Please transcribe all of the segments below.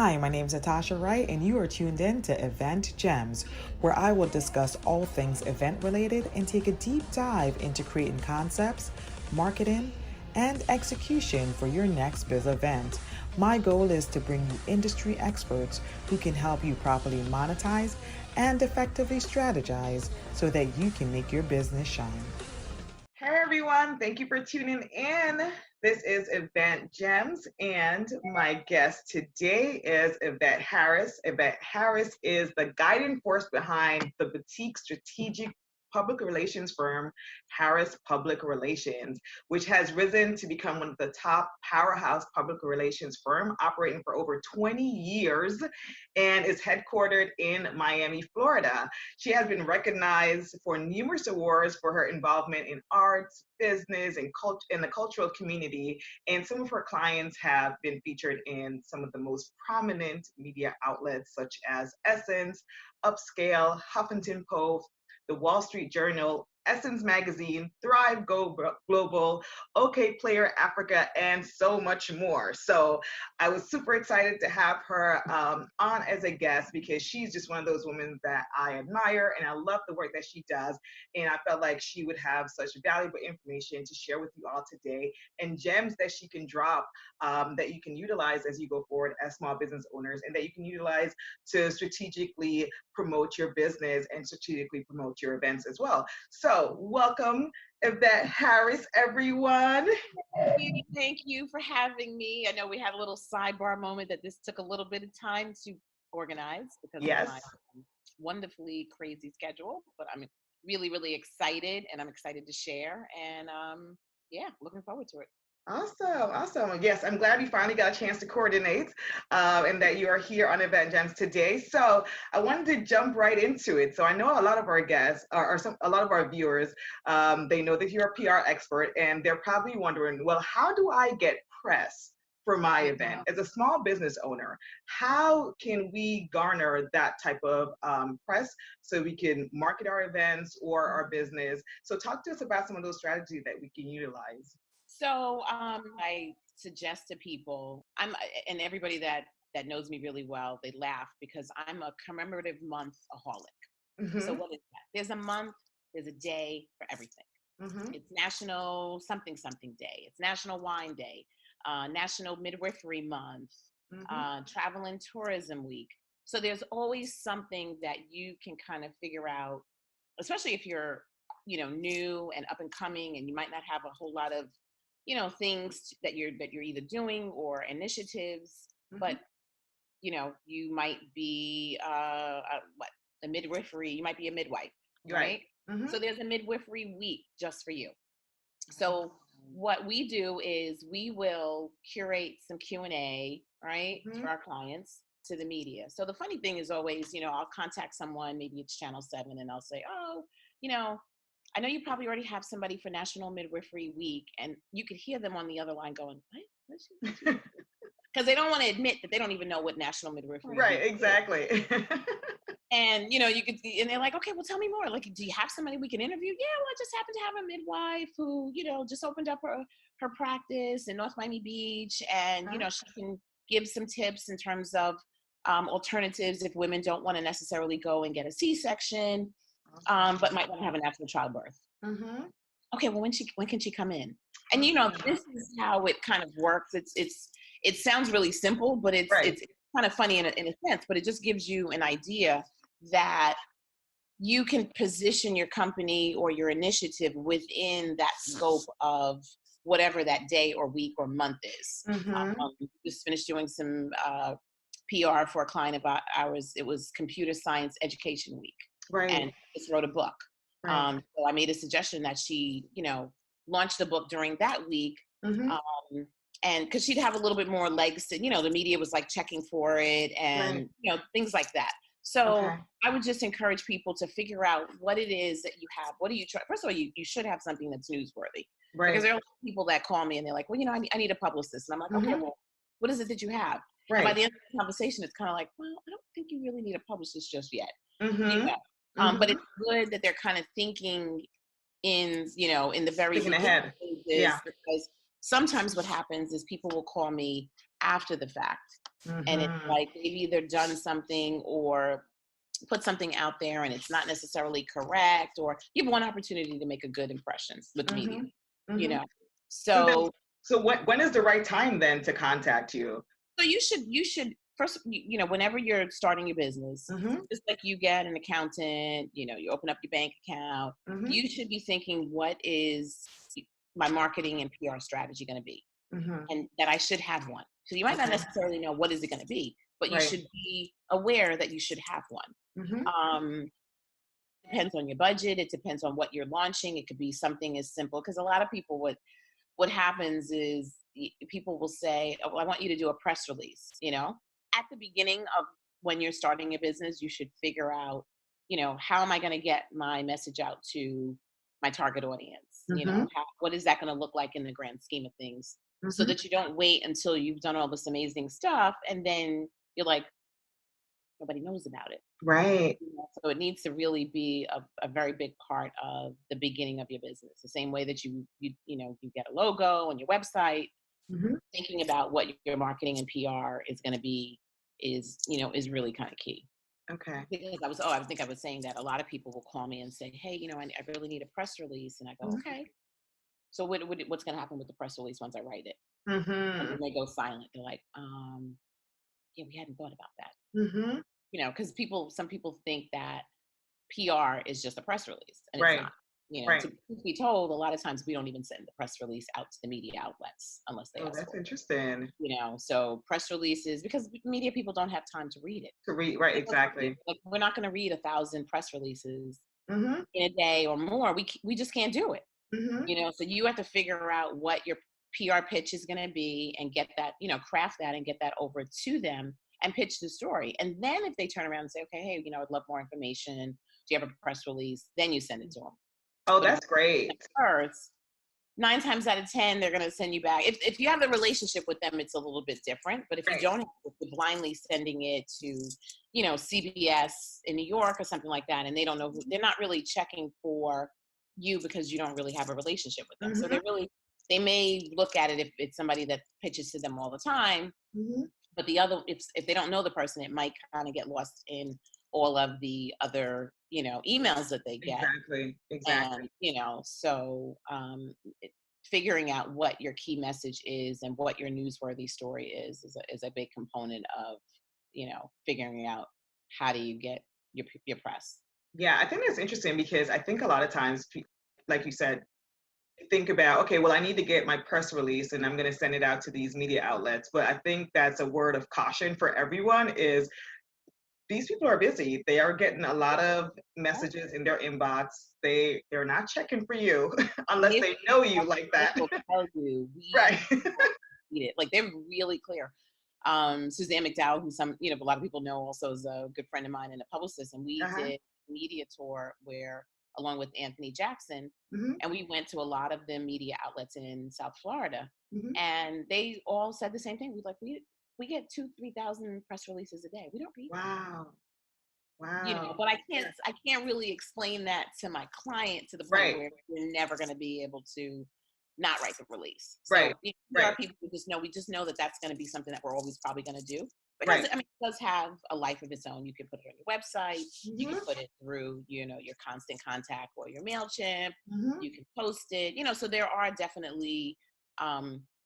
Hi, my name is Natasha Wright, and you are tuned in to Event Gems, where I will discuss all things event related and take a deep dive into creating concepts, marketing, and execution for your next biz event. My goal is to bring you industry experts who can help you properly monetize and effectively strategize so that you can make your business shine. Hey everyone, thank you for tuning in. This is Event Gems, and my guest today is Yvette Harris. Yvette Harris is the guiding force behind the boutique strategic public relations firm, Harris Public Relations, which has risen to become one of the top powerhouse public relations firm operating for over 20 years and is headquartered in Miami, Florida. She has been recognized for numerous awards for her involvement in arts, business, and in the cultural community. And some of her clients have been featured in some of the most prominent media outlets, such as Essence, Upscale, Huffington Post, the Wall Street Journal, Essence Magazine, Thrive Global, OK Player Africa, and so much more. So I was super excited to have her on as a guest because she's just one of those women that I admire and I love the work that she does. And I felt like she would have such valuable information to share with you all today and gems that she can drop that you can utilize as you go forward as small business owners and that you can utilize to strategically promote your business and strategically promote your events as well. So welcome, Yvette Harris, everyone. Thank you for having me. I know we had a little sidebar moment that this took a little bit of time to organize because of my wonderfully crazy schedule, but I'm really, really excited and I'm excited to share and looking forward to it. Awesome. Yes, I'm glad we finally got a chance to coordinate and that you are here on Event Gems today. So I wanted to jump right into it. So I know a lot of our guests, a lot of our viewers, they know that you're a PR expert and they're probably wondering, well, how do I get press for my event? As a small business owner, how can we garner that type of press so we can market our events or our business? So talk to us about some of those strategies that we can utilize. So I suggest to people, and everybody that knows me really well, they laugh because I'm a commemorative month-aholic. Mm-hmm. So what is that? There's a month, there's a day for everything. Mm-hmm. It's National something Day. It's National Wine Day, National Midwifery Month, mm-hmm. Travel and Tourism Week. So there's always something that you can kind of figure out, especially if you're, new and up and coming and you might not have a whole lot of things that you're either doing or initiatives, mm-hmm. but you might be a midwifery, you might be a midwife, right? Mm-hmm. So there's a midwifery week just for you. So what we do is we will curate some Q&A, right, mm-hmm. for our clients to the media. So the funny thing is always, I'll contact someone, maybe it's Channel 7, and I'll say, I know you probably already have somebody for National Midwifery Week, and you could hear them on the other line going, what? Because they don't want to admit that they don't even know what National Midwifery Week is. Right, exactly. And, you could, and they're like, okay, well, tell me more. Like, do you have somebody we can interview? Yeah, well, I just happen to have a midwife who, just opened up her practice in North Miami Beach, and, she can give some tips in terms of alternatives if women don't want to necessarily go and get a C-section. But might want to have a natural childbirth. Mm-hmm. Okay, well, when can she come in? And this is how it kind of works. It sounds really simple, but it's kind of funny in a sense. But it just gives you an idea that you can position your company or your initiative within that scope of whatever that day or week or month is. Mm-hmm. Just finished doing some PR for a client of ours. It was Computer Science Education Week. Right. And just wrote a book. Right. So I made a suggestion that she, launch the book during that week. Mm-hmm. And because she'd have a little bit more legs to, the media was like checking for it and, things like that. So I would just encourage people to figure out what it is that you have. What do you try? First of all, you should have something that's newsworthy. Right. Because there are people that call me and they're like, well, I need a publicist. And I'm like, mm-hmm. okay, well, what is it that you have? Right. And by the end of the conversation, it's kind of like, well, I don't think you really need a publicist just yet. Mm-hmm. Mm-hmm. But it's good that they're kind of thinking in the very thinking ahead. Because sometimes what happens is people will call me after the fact And it's Mm-hmm. like they've either done something or put something out there and it's not necessarily correct, or you have one opportunity to make a good impression with media, Mm-hmm. you Mm-hmm. know. So then, So so when is the right time then to contact you? so you should first, whenever you're starting your business, Mm-hmm. just like you get an accountant, you open up your bank account, Mm-hmm. you should be thinking, what is my marketing and PR strategy going to be? Mm-hmm. And that I should have one. So you might not Okay. necessarily know what is it going to be, but you Right. should be aware that you should have one. Mm-hmm. Depends on your budget. It depends on what you're launching. It could be something as simple, because a lot of people, what happens is people will say, oh, well, I want you to do a press release. At the beginning of when you're starting a business, you should figure out, how am I going to get my message out to my target audience? Mm-hmm. What is that going to look like in the grand scheme of things? So Mm-hmm. that you don't wait until you've done all this amazing stuff and then you're like, nobody knows about it. Right. So it needs to really be a very big part of the beginning of your business. The same way that you get a logo on your website, Mm-hmm. thinking about what your marketing and PR is going to be is really kind of key. Okay. Because I think I was saying that a lot of people will call me and say, hey, I really need a press release, and I go, Mm-hmm. okay. So what's going to happen with the press release once I write it? And Mm-hmm. then they go silent. They're like, yeah, we hadn't thought about that. Mm-hmm. Because some people think that PR is just a press release, and it's Right. not. Right. To be told, a lot of times we don't even send the press release out to the media outlets unless they Oh, ask that's for it. interesting. So press releases, because media people don't have time to read it. To read, right, exactly. Like, we're not going to read 1,000 press releases Mm-hmm. in a day or more. We just can't do it. Mm-hmm. So you have to figure out what your PR pitch is going to be and get that, craft that and get that over to them and pitch the story. And then if they turn around and say, okay, hey, I'd love more information. Do you have a press release? Then you send it to them. Oh, But if that's great. first, 9 times out of 10, they're going to send you back. If you have the relationship with them, it's a little bit different. But if you Right. don't, if you're blindly sending it to, CBS in New York or something like that, and they don't know they're not really checking for you because you don't really have a relationship with them. So Mm-hmm. they may look at it if it's somebody that pitches to them all the time. Mm-hmm. But the other, if they don't know the person, it might kind of get lost in all of the other, emails that they get. Exactly. Exactly. And so figuring out what your key message is and what your newsworthy story is a big component of figuring out how do you get your press. Yeah, I think that's interesting because I think a lot of times, like you said, think about, okay, well, I need to get my press release and I'm going to send it out to these media outlets. But I think that's a word of caution for everyone is these people are busy. They are getting a lot of messages in their inbox. They're not checking for you unless If they know you like that. will tell you Right. need it. Like, they're really clear. Suzanne McDowell, who a lot of people know also, is a good friend of mine and a publicist, and we Uh-huh. did a media tour where, along with Anthony Jackson, Mm-hmm. and we went to a lot of the media outlets in South Florida, Mm-hmm. and they all said the same thing. We get 2,000-3,000 press releases a day. We don't read them. Wow. Wow. But Yeah. I can't really explain that to my client to the point Right. where you're never going to be able to not write the release. Right. So there Right. are people who we just know that that's going to be something that we're always probably going to do, because Right. it does have a life of its own. You can put it on your website, you Mm-hmm. can put it through, your Constant Contact or your MailChimp, Mm-hmm. you can post it, so there are definitely It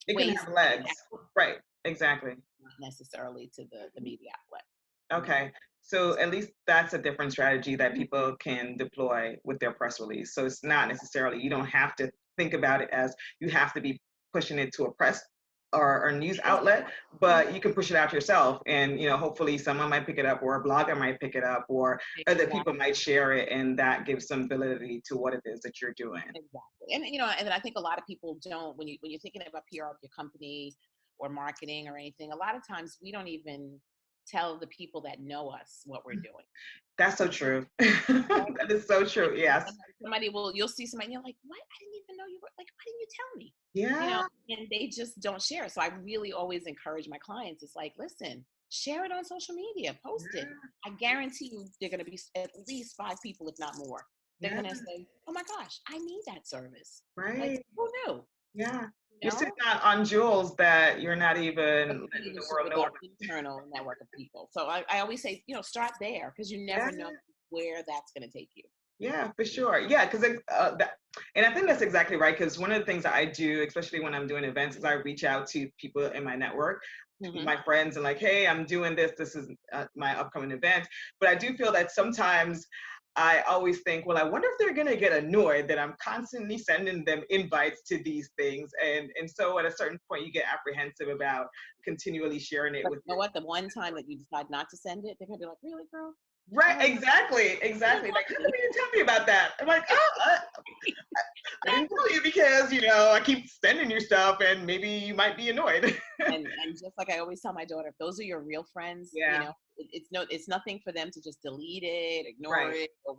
can ways have to get legs. it out, Right. Exactly. not necessarily to the media outlet. Okay. So at least that's a different strategy that people can deploy with their press release. So it's not necessarily, you don't have to think about it as you have to be pushing it to a press or a news outlet, but you can push it out yourself. And, hopefully someone might pick it up, or a blogger might pick it up, or other people might share it. And that gives some validity to what it is that you're doing. Exactly. And I think a lot of people don't, when you're thinking about PR of your company or marketing or anything, a lot of times we don't even tell the people that know us what we're doing. That's so true. That is so true. Yes. You'll see somebody and you're like, what? I didn't even know you were, like, why didn't you tell me? Yeah. And they just don't share. So I really always encourage my clients. It's like, listen, share it on social media, post it. I guarantee you there are going to be at least 5 people, if not more. They're Yeah. going to say, oh my gosh, I need that service. Right. Like, who knew? Yeah. You're sitting on jewels that you're not even letting the world know. Internal network of people. So I always say, start there, because you never know where that's going to take you. Yeah, for sure. Yeah, because and I think that's exactly right. Because one of the things that I do, especially when I'm doing events, is I reach out to people in my network, my friends, and like, hey, I'm doing this. This is my upcoming event. But I do feel that sometimes I always think, well, I wonder if they're gonna get annoyed that I'm constantly sending them invites to these things, and so at a certain point you get apprehensive about continually sharing it but with. You know what? The one time that you decide not to send it, they're gonna be like, "Really, girl?" Right? Exactly. Like, how come you didn't tell me about that? I'm like, oh, I didn't tell you because I keep sending you stuff, and maybe you might be annoyed. and just like I always tell my daughter, if those are your real friends, it's nothing for them to just delete it, ignore it, or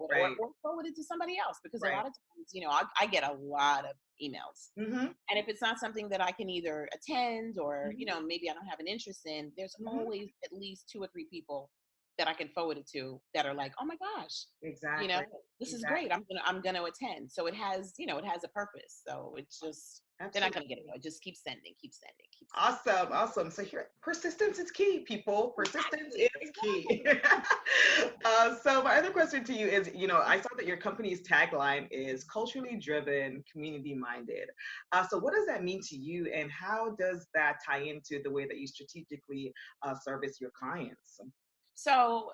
forward it to somebody else, because a lot of times, I get a lot of emails, and if it's not something that I can either attend or maybe I don't have an interest in, there's always at least 2 or 3 people that I can forward it to that are like, oh my gosh, exactly, this is great. I'm gonna attend. So it has, it has a purpose. So it's just, they're not gonna get it. Just keep sending. Awesome. So here, persistence is key, people. Persistence is key. So my other question to you is, I saw that your company's tagline is culturally driven, community minded. So what does that mean to you, and how does that tie into the way that you strategically service your clients? So,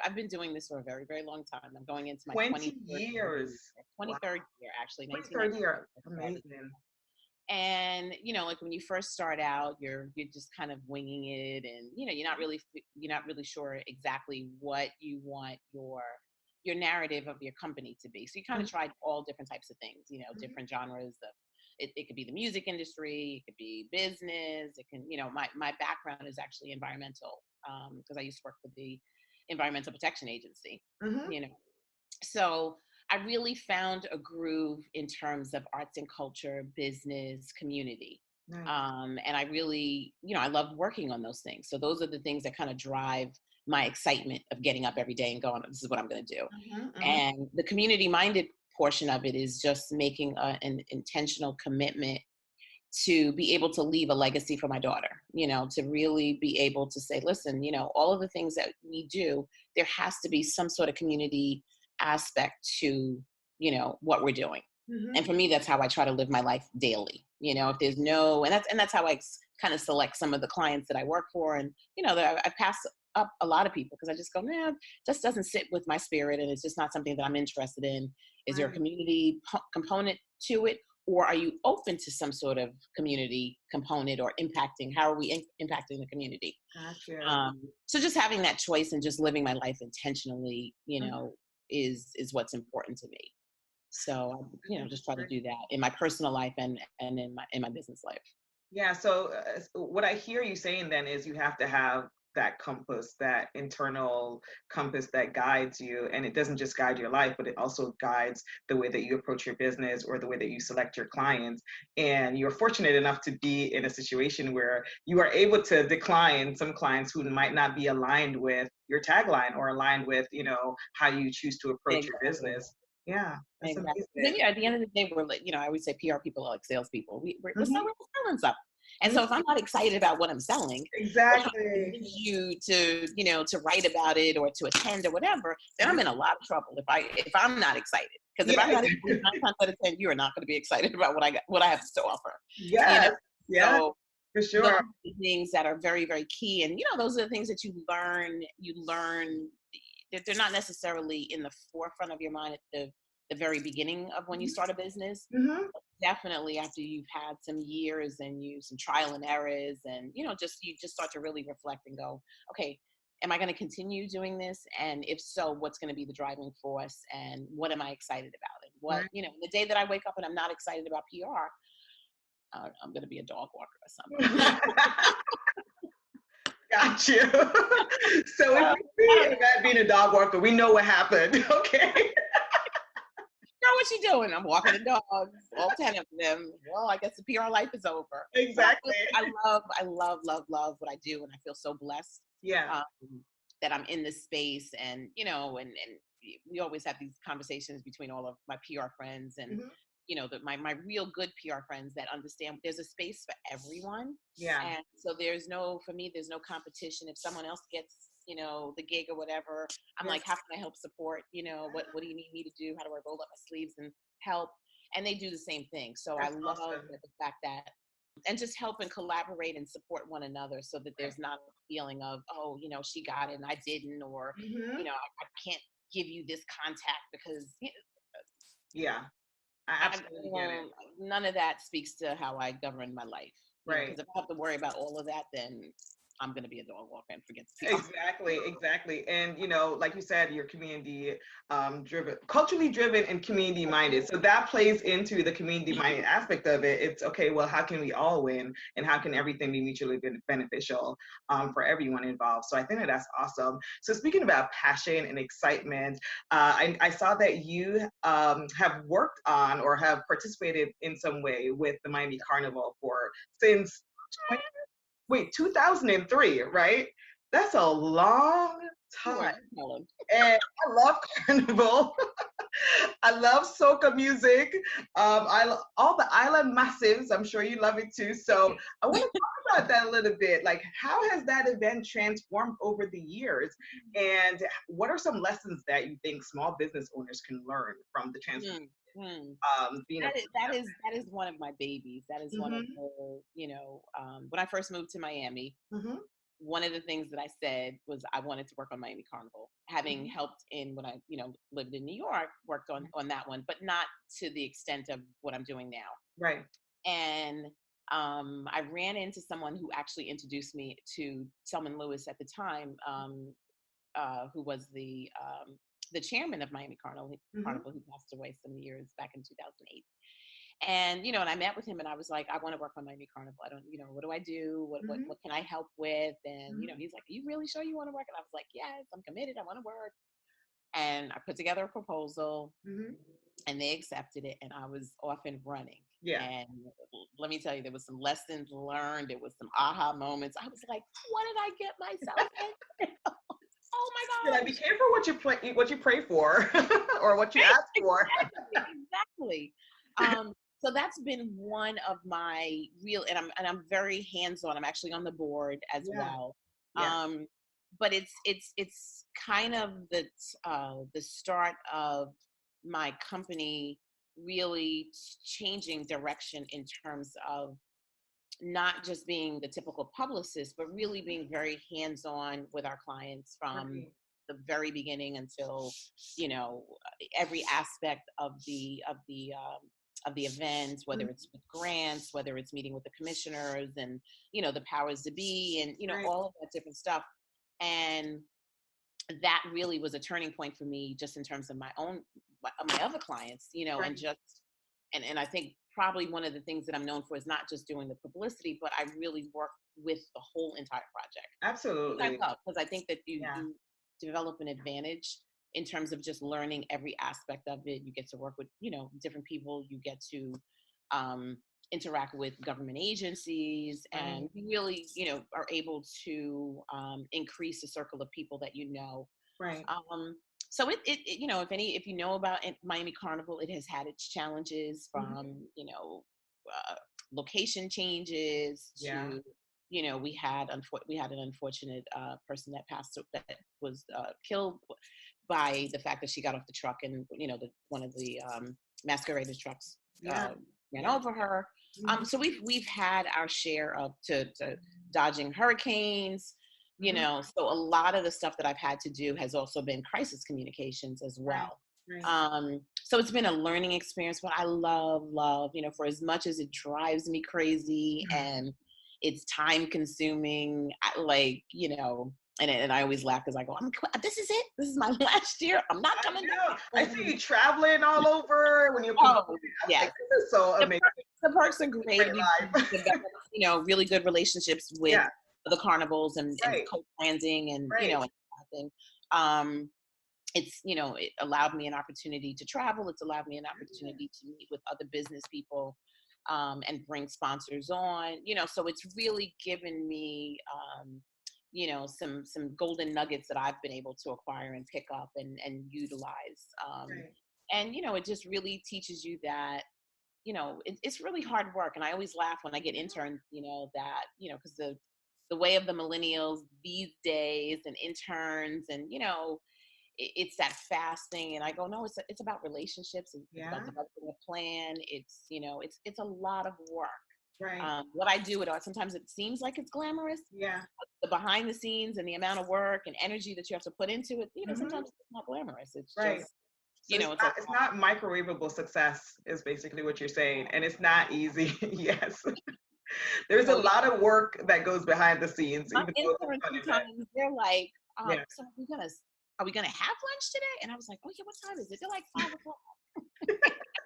I've been doing this for a very, very long time. I'm going into my 20 years. 23rd year, actually. 23rd year. Amazing. And, like when you first start out, you're just kind of winging it, and, you're not really sure exactly what you want your narrative of your company to be. So you kind of tried all different types of things, different genres of, it could be the music industry, it could be business, it can, my background is actually environmental, because I used to work for the Environmental Protection Agency, So I really found a groove in terms of arts and culture, business, community. Nice. And I really, I love working on those things. So those are the things that kind of drive my excitement of getting up every day and going, this is what I'm going to do. And the community minded portion of it is just making an intentional commitment to be able to leave a legacy for my daughter, to really be able to say, listen, all of the things that we do, there has to be some sort of community aspect to, what we're doing. And for me, that's how I try to live my life daily. If there's and that's how I kind of select some of the clients that I work for. And, that I pass up a lot of people because I just go, man, just doesn't sit with my spirit. And it's just not something that I'm interested in. Is there a community component to it? Or are you open to some sort of community component or impacting? How are we impacting the community? Gotcha. So just having that choice and just living my life intentionally, is what's important to me. So, just try to do that in my personal life and in my business life. Yeah. So what I hear you saying then is you have to have that compass, that internal compass that guides you. And it doesn't just guide your life, but it also guides the way that you approach your business or the way that you select your clients. And you're fortunate enough to be in a situation where you are able to decline some clients who might not be aligned with your tagline or aligned with, how you choose to approach your business. Yeah. Exactly. Then, at the end of the day, we're like, I always say PR people are like salespeople. We're selling stuff. And so if I'm not excited about what I'm selling, exactly, you to write about it or to attend or whatever, then I'm in a lot of trouble if I'm not excited. Because if I'm not excited, 9 times out of 10, you are not going to be excited about what I have to offer. Yeah. So for sure. Those are the things that are very, very key. And those are the things that you learn that they're not necessarily in the forefront of your mind at the very beginning of when you start a business. Definitely after you've had some years and some trial and errors, and you just start to really reflect and go, okay, am I going to continue doing this? And if so, what's going to be the driving force, and what am I excited about? And what the day that I wake up and I'm not excited about PR, I'm going to be a dog walker or something. Got you. So if we see Yvette being a dog walker, we know what happened. Okay. Girl, what you doing? I'm walking the dogs, all 10 of them. Well, I guess the PR life is over. Exactly. I love what I do, and I feel so blessed. Yeah. That I'm in this space, and and we always have these conversations between all of my PR friends, and my real good PR friends that understand there's a space for everyone. Yeah. And so for me, there's no competition. If someone else gets, the gig or whatever, I'm Yeah. like, how can I help support? What do you need me to do? How do I roll up my sleeves and help? And they do the same thing. So That's I love awesome. the fact that, and just help and collaborate and support one another so that there's not a feeling of, oh, she got it and I didn't, or, Mm-hmm. I can't give you this contact because Yeah, I absolutely get it. none of that speaks to how I govern my life. Right. Because if I have to worry about all of that, then I'm going to be a dog walker and forget the PR. Exactly. And like you said, you're community driven, culturally driven and community minded. So that plays into the community minded aspect of it. It's okay, well, how can we all win and how can everything be mutually beneficial for everyone involved? So I think that's awesome. So speaking about passion and excitement, I saw that you have worked on or have participated in some way with the Miami Carnival since 2003, right? That's a long time. And I love Carnival. I love soca music. All the island massives. I'm sure you love it too. So I want to talk about that a little bit. Like, how has that event transformed over the years? And what are some lessons that you think small business owners can learn from the transformation? That is one of my babies. That is one of the, when I first moved to Miami, one of the things that I said was I wanted to work on Miami Carnival, having helped in when I, lived in New York, worked on that one, but not to the extent of what I'm doing now. Right. And I ran into someone who actually introduced me to Selman Lewis at the time, who was the chairman of Miami Carnival, who passed away some years back in 2008. And, and I met with him and I was like, I want to work on Miami Carnival. I don't, what do I do? What can I help with? And, he's like, are you really sure you want to work? And I was like, yes, I'm committed. I want to work. And I put together a proposal and they accepted it. And I was off and running. Yeah. And let me tell you, there was some lessons learned. There was some aha moments. I was like, what did I get myself in? Oh my God! Yeah, be careful what you pray for, or what you ask for. Exactly. So that's been one of my real, and I'm very hands-on. I'm actually on the board as well. Yeah. But it's kind of the start of my company really changing direction in terms of not just being the typical publicist, but really being very hands-on with our clients from the very beginning until, every aspect of the event, whether it's with grants, whether it's meeting with the commissioners and, the powers to be and, all of that different stuff. And that really was a turning point for me just in terms of my other clients, and just, and I think probably one of the things that I'm known for is not just doing the publicity, but I really work with the whole entire project. Absolutely. Because I think that you develop an advantage in terms of just learning every aspect of it. You get to work with, different people. You get to interact with government agencies, and you really, are able to increase the circle of people that you know. Right. So it if you know about Miami Carnival, it has had its challenges from location changes to we had an unfortunate person that was killed by the fact that she got off the truck and one of the masquerader trucks ran over her. So we've had our share of to dodging hurricanes. So a lot of the stuff that I've had to do has also been crisis communications as well. Right. So it's been a learning experience, but I love, for as much as it drives me crazy and it's time consuming, and I always laugh because I go, this is it. This is my last year. I'm not coming back. I see you traveling all over when you're yeah. Like, this is so amazing. The perks are great. We've really good relationships with the carnivals and co-branding and and it's it allowed me an opportunity to travel. It's allowed me an opportunity to meet with other business people and bring sponsors on. So it's really given me some golden nuggets that I've been able to acquire and pick up and utilize. And it just really teaches you that it's really hard work. And I always laugh when I get interns, that, because the way of the millennials these days and interns and, it's that fast thing. And I go, no, it's about relationships. It's about developing a plan. It's a lot of work. Right. What I do, sometimes it seems like it's glamorous. Yeah. The behind the scenes and the amount of work and energy that you have to put into it, sometimes it's not glamorous. It's just, so it's not microwavable success is basically what you're saying. And it's not easy. Yes. There's a lot of work that goes behind the scenes. My interns sometimes they're like, so are we gonna have lunch today? And I was like, oh yeah, what time is it? They're like 5 o'clock.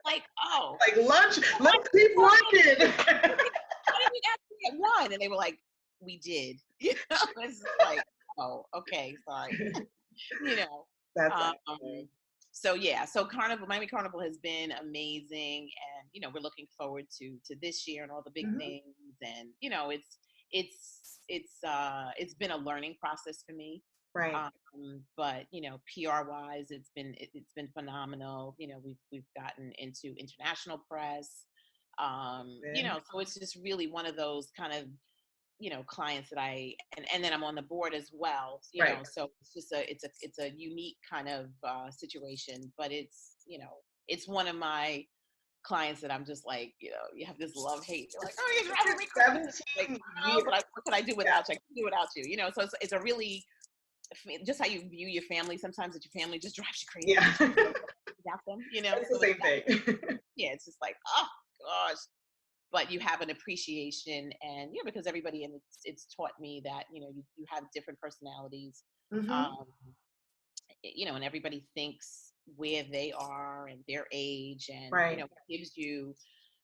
Like, oh. Like lunch, let's keep working. Why did we actually get one? And they were like, we did. It's like, oh, okay, sorry. That's so Miami Carnival has been amazing, and we're looking forward to this year and all the big things, and it's been a learning process for me. Right. But PR wise, it's been phenomenal. We've gotten into international press. So it's just really one of those kind of clients that and then I'm on the board as well. So it's just it's a unique kind of situation. But it's one of my clients that I'm just like, you have this love hate. You're like, oh, you're driving me crazy. Like, but what can I do without you? I can do without you. So it's a really, just how you view your family sometimes, that your family just drives you crazy. Yeah. Without them, It's the same thing. Yeah, it's just like, oh gosh. But you have an appreciation, and because everybody, and it's taught me that you have different personalities, and everybody thinks where they are and their age, and it gives you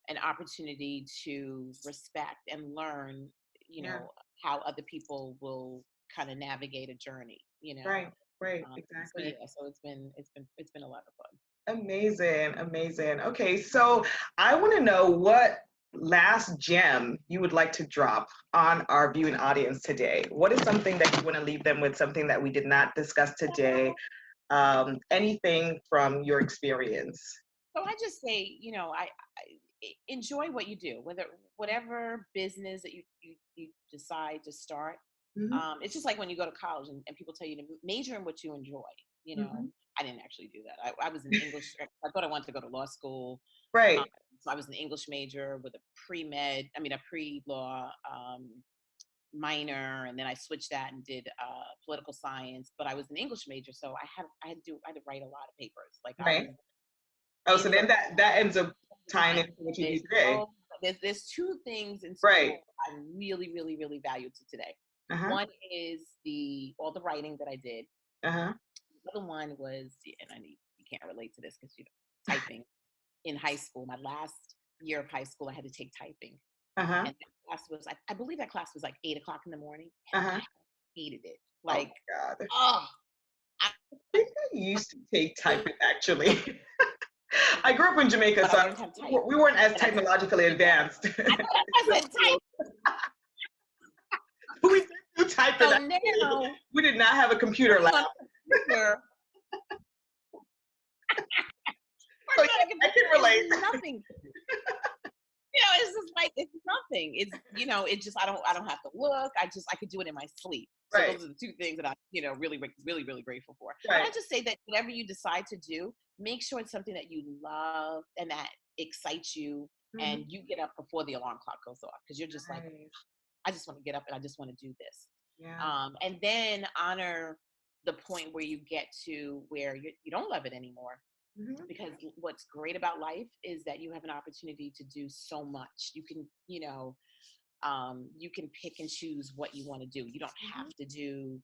an opportunity to respect and learn how other people will kind of navigate a journey. Right, exactly. So it's been a lot of fun. Amazing. Okay, so I want to know what last gem you would like to drop on our viewing audience today. What is something that you want to leave them with, something that we did not discuss today? Anything from your experience? So I just say, I enjoy what you do, whatever business that you decide to start. It's just like when you go to college and people tell you to major in what you enjoy. I didn't actually do that. I was an English. I thought I wanted to go to law school. Right. So I was an English major with a pre-law minor, and then I switched that and did political science. But I was an English major, so I had to write a lot of papers. Like, right. So then that ends up tying into what you do today. There's two things in school I really, really, really value to today. One is all the writing that I did. The other one was, and you can't relate to this because typing. In high school, my last year of high school, I had to take typing. And that class was, I believe that class was like 8 o'clock in the morning. And I hated it. Like, I think I used to take typing actually. I grew up in Jamaica, so we weren't as technologically advanced. I said type. We did do typing. So now, we did not have a computer lab. So I can relate. Nothing. It's just like, it's nothing. It's it's just I don't have to look. I could do it in my sleep. So those are the two things that I really, really, really grateful for. And I just say that whatever you decide to do, make sure it's something that you love and that excites you, and you get up before the alarm clock goes off, because you're just like, I just want to get up and I just want to do this. And then honor the point where you get to where you don't love it anymore. Because what's great about life is that you have an opportunity to do so much. You can, you can pick and choose what you want to do. You don't have to do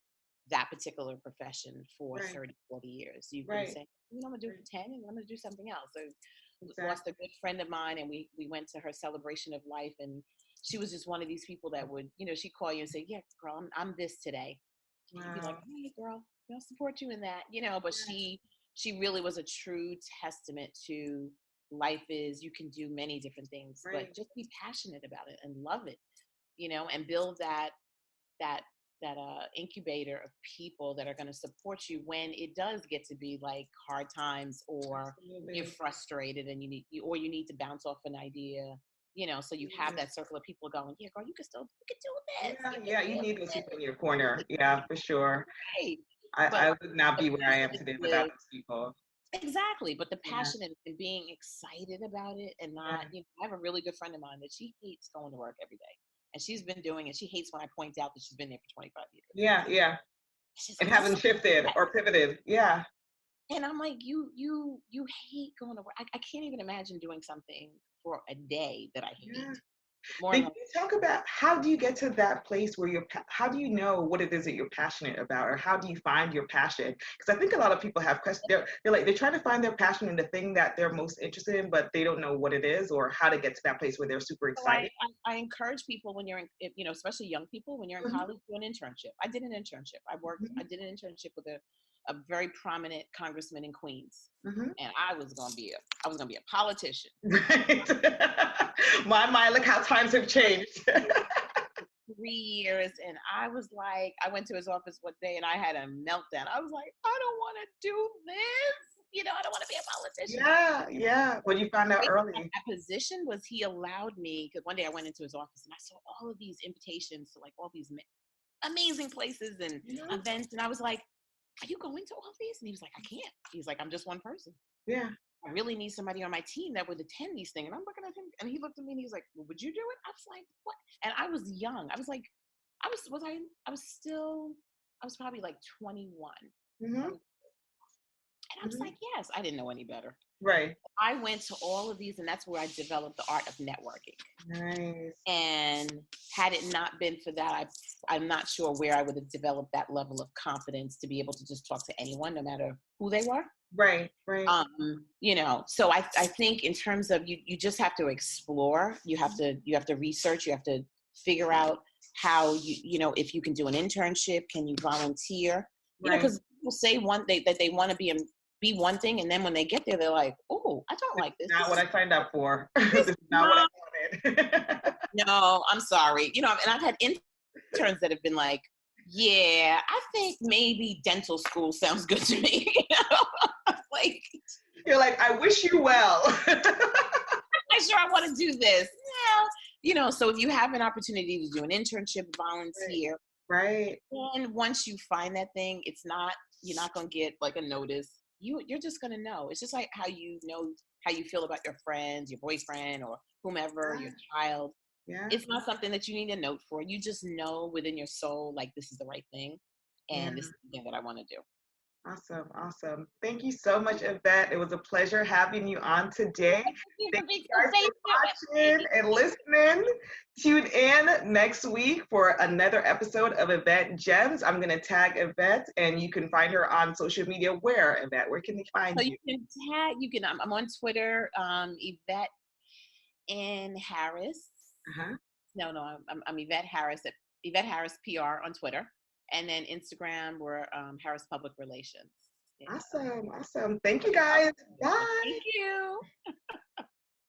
that particular profession for 30, 40 years. You can say, I'm going to do it for 10 and I'm going to do something else. So lost a good friend of mine, and we went to her celebration of life, and she was just one of these people that would, she'd call you and say, yeah, girl, I'm this today. You'd be like, hey, girl, I'll support you in that, but she really was a true testament to life is, you can do many different things, but just be passionate about it and love it, and build that incubator of people that are going to support you when it does get to be like hard times, or you're frustrated and you need to bounce off an idea, so you have that circle of people going, yeah, girl, you can do this. You need those people in your corner. Yeah, for sure. Right. I would not The be where I am passion today without is- those people. Exactly. But the Yeah. passion and being excited about it, and not, I have a really good friend of mine that she hates going to work every day. And she's been doing it. She hates when I point out that she's been there for 25 years. Yeah. She's And like, haven't shifted or pivoted. Yeah. and I'm like, you hate going to work. I can't even imagine doing something for a day that I hate. Yeah. More Then like, you talk about how do you get to that place where how do you know what it is that you're passionate about, or how do you find your passion? Because I think a lot of people have questions. They're trying to find their passion in the thing that they're most interested in, but they don't know what it is or how to get to that place where they're super excited. I encourage people when you're in, especially young people, when you're in college, do an internship. I did an internship. I did an internship with a very prominent congressman in Queens, and I was gonna be a politician. Right. My, look how times have changed. 3 years, and I was like, I went to his office one day and I had a meltdown. I was like, I don't want to do this. I don't want to be a politician. Yeah. Well, you found out early. That position was, he allowed me, because one day I went into his office and I saw all of these invitations to like all these amazing places and events, and I was like, are you going to all these? And he was like, I can't. He's like, I'm just one person. Yeah. I really need somebody on my team that would attend these things. And I'm looking at him, and he looked at me and he was like, well, would you do it? I was like, what? And I was young. I was like, I was probably like 21. And I was like, yes, I didn't know any better. Right. I went to all of these, and that's where I developed the art of networking. Nice. And had it not been for that, I'm not sure where I would have developed that level of confidence to be able to just talk to anyone, no matter who they were. Right. So I think in terms of you just have to explore. You have to research. You have to figure out how if you can do an internship, can you volunteer? Because people say that they want to be one thing, and then when they get there, they're like, oh, I don't like this. Not what I signed up for. This is not what I wanted. No, I'm sorry. And I've had interns that have been like, yeah, I think maybe dental school sounds good to me. Like, you're like, I wish you well. I'm sure I want to do this. Yeah. So if you have an opportunity to do an internship, volunteer. Right. And once you find that thing, you're not going to get like a notice. You're just going to know. It's just like how you know how you feel about your friends, your boyfriend, or whomever, your child. Yeah. It's not something that you need a note for. You just know within your soul, like, this is the right thing. And this is the thing that I want to do. Awesome. Thank you so much, Yvette. It was a pleasure having you on today. Thank you guys for watching and listening. Tune in next week for another episode of Yvette Gems. I'm going to tag Yvette, and you can find her on social media. Where, Yvette? Where can they find you? You can I'm on Twitter, Yvette N.Harris. No, I'm Yvette Harris at Yvette Harris PR on Twitter. And then Instagram, we're Harris Public Relations. Awesome. Thank you, guys. Bye. Thank you.